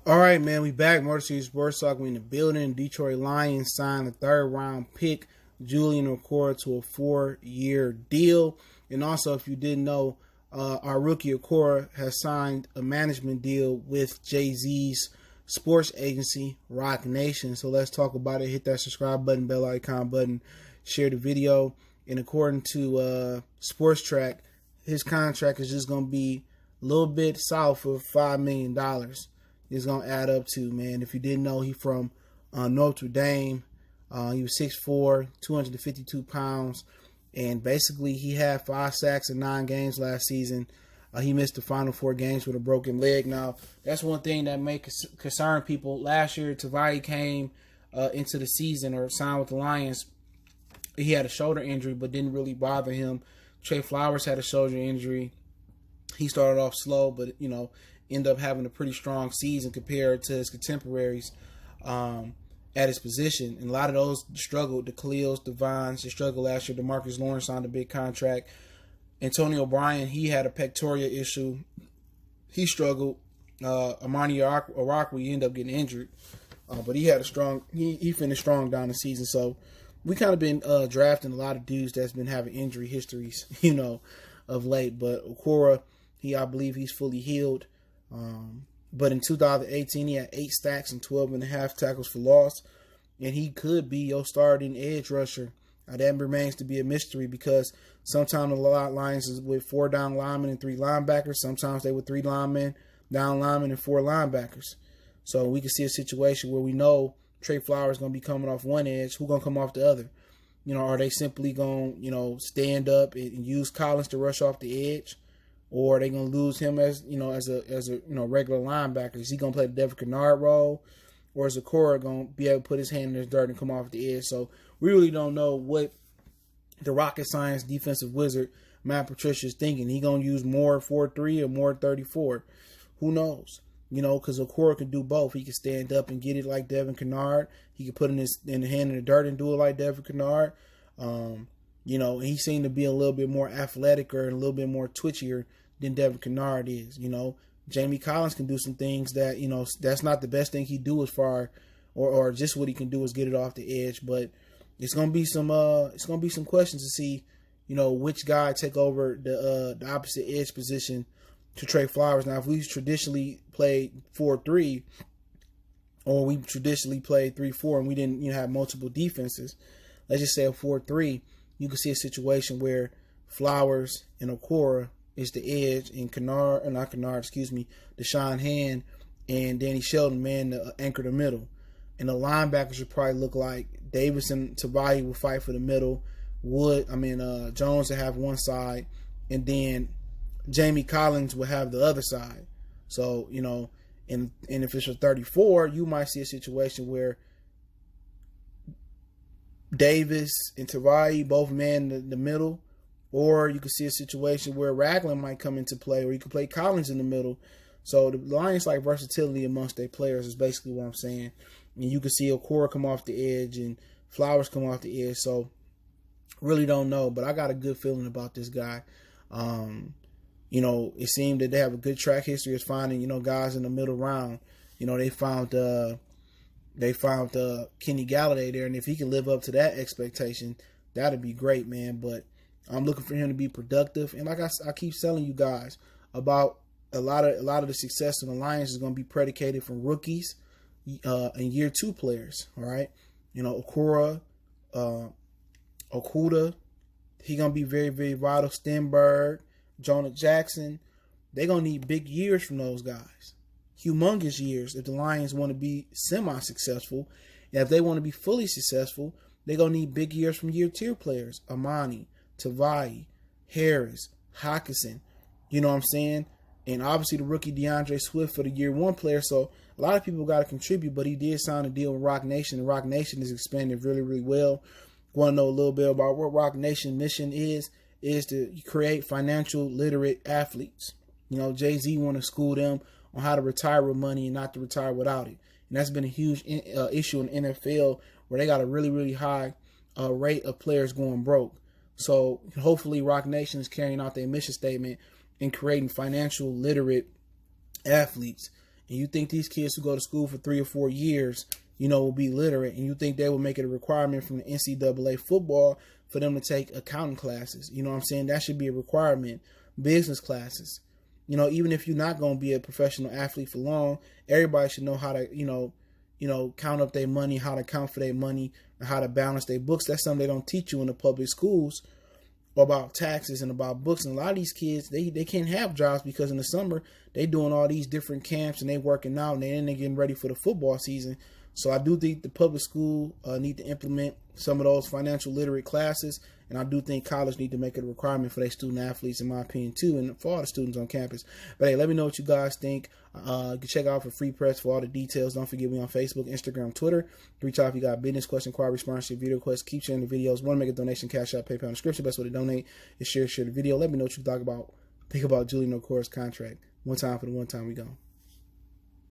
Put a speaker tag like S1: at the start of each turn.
S1: All right, man, we back. Motor City Sports Talk. We in the building. Detroit Lions signed a third-round pick, Julian Okwara, to a 4-year deal. And also, if you didn't know, our rookie Okwara has signed a management deal with Jay-Z's sports agency, Rock Nation. So let's talk about it. Hit that subscribe button, bell icon button, share the video. And according to Sports Track, his contract is just going to be a little bit south of $5 million. It's going to add up to, man. If you didn't know, he from Notre Dame. He was 6'4", 252 pounds. And basically, he had 5 sacks in 9 games last season. He missed the final 4 games with a broken leg. Now, that's one thing that may concern people. Last year, Tavai came into the season or signed with the Lions. He had a shoulder injury, but didn't really bother him. Trey Flowers had a shoulder injury. He started off slow, but, ended up having a pretty strong season compared to his contemporaries at his position. And a lot of those struggled. The Khalils, the Vines, they struggled last year. DeMarcus Lawrence signed a big contract. Antonio Bryan, he had a pectoral issue. He struggled. Amani Arakwe ended up getting injured. But he had he finished strong down the season. So we kind of been drafting a lot of dudes that's been having injury histories, of late. But Okwara, I believe he's fully healed. But in 2018, he had 8 sacks and 12.5 tackles for loss. And he could be your starting edge rusher. That remains to be a mystery because sometimes the Lions is with 4 down linemen and 3 linebackers. Sometimes they with 3 down linemen and 4 linebackers. So we can see a situation where we know Trey Flowers is going to be coming off one edge. Who's going to come off the other? Are they simply going to, stand up and use Collins to rush off the edge? Or are they going to lose him as a regular linebacker? Is he going to play the Devin Kennard role? Or is Okwara going to be able to put his hand in his dirt and come off the edge? So we really don't know what the rocket science defensive wizard, Matt Patricia, is thinking. He going to use more 4-3 or more 34? Who knows? Because Okwara can do both. He can stand up and get it like Devin Kennard. He can put in the hand in the dirt and do it like Devin Kennard. He seemed to be a little bit more athletic or a little bit more twitchier than Devin Kennard is. Jamie Collins can do some things that, that's not the best thing he do as far, or just what he can do is get it off the edge. But it's gonna be some questions to see, which guy take over the opposite edge position to Trey Flowers. Now, if we traditionally played 4-3, or we traditionally played 3-4, and we didn't have multiple defenses, let's just say a 4-3, you can see a situation where Flowers and Okwara is the edge, and Deshaun Hand and Danny Shelton, anchor the middle. And the linebackers should probably look like Davis and Tavai will fight for the middle. Jones will have one side, and then Jamie Collins will have the other side. So, and if it's a 34, you might see a situation where Davis and Tavai both man the middle. Or you could see a situation where Ragland might come into play, or you could play Collins in the middle. So the Lions like versatility amongst their players is basically what I'm saying. And you could see Okwara come off the edge and Flowers come off the edge. So really don't know, but I got a good feeling about this guy. It seemed that they have a good track history of finding, guys in the middle round. They found Kenny Galladay there, and if he can live up to that expectation, that'd be great, man. But I'm looking for him to be productive. And like I keep telling you guys about a lot of the success of the Lions is going to be predicated from rookies and year 2 players. All right. Okwara, Okuda, he going to be very, very vital. Stenberg, Jonah Jackson, they're going to need big years from those guys. Humongous years if the Lions want to be semi-successful. And if they want to be fully successful, they're going to need big years from year 2 players. Amani, Tavai, Harris, Hawkinson, you know what I'm saying? And obviously the rookie DeAndre Swift for the year 1 player. So a lot of people got to contribute, but he did sign a deal with Rock Nation, and Rock Nation is expanding really, really well. Want to know a little bit about what Rock Nation mission is to create financial literate athletes. Jay-Z want to school them on how to retire with money and not to retire without it. And that's been a huge issue in the NFL where they got a really, really high rate of players going broke. So hopefully Rock Nation is carrying out their mission statement and creating financial literate athletes and you think these kids who go to school for 3 or 4 years, will be literate, and you think they will make it a requirement from the NCAA football for them to take accounting classes. You know what I'm saying? That should be a requirement. Business classes. Even if you're not going to be a professional athlete for long, everybody should know how to, count up their money, how to account for their money, and how to balance their books. That's something they don't teach you in the public schools about taxes and about books. And a lot of these kids, they can't have jobs because in the summer, they doing all these different camps and they working out and they're getting ready for the football season. So I do think the public school need to implement some of those financial literate classes. And I do think college need to make it a requirement for their student athletes, in my opinion, too, and for all the students on campus. But hey, let me know what you guys think. You can check out for Free Press for all the details. Don't forget me on Facebook, Instagram, Twitter. Reach out if you got business question, inquiry, response, video requests. Keep sharing the videos. Want to make a donation, Cash App, PayPal in the description. Best way to donate is share the video. Let me know what you think about Julian Okwara's contract. One time for the one time we go.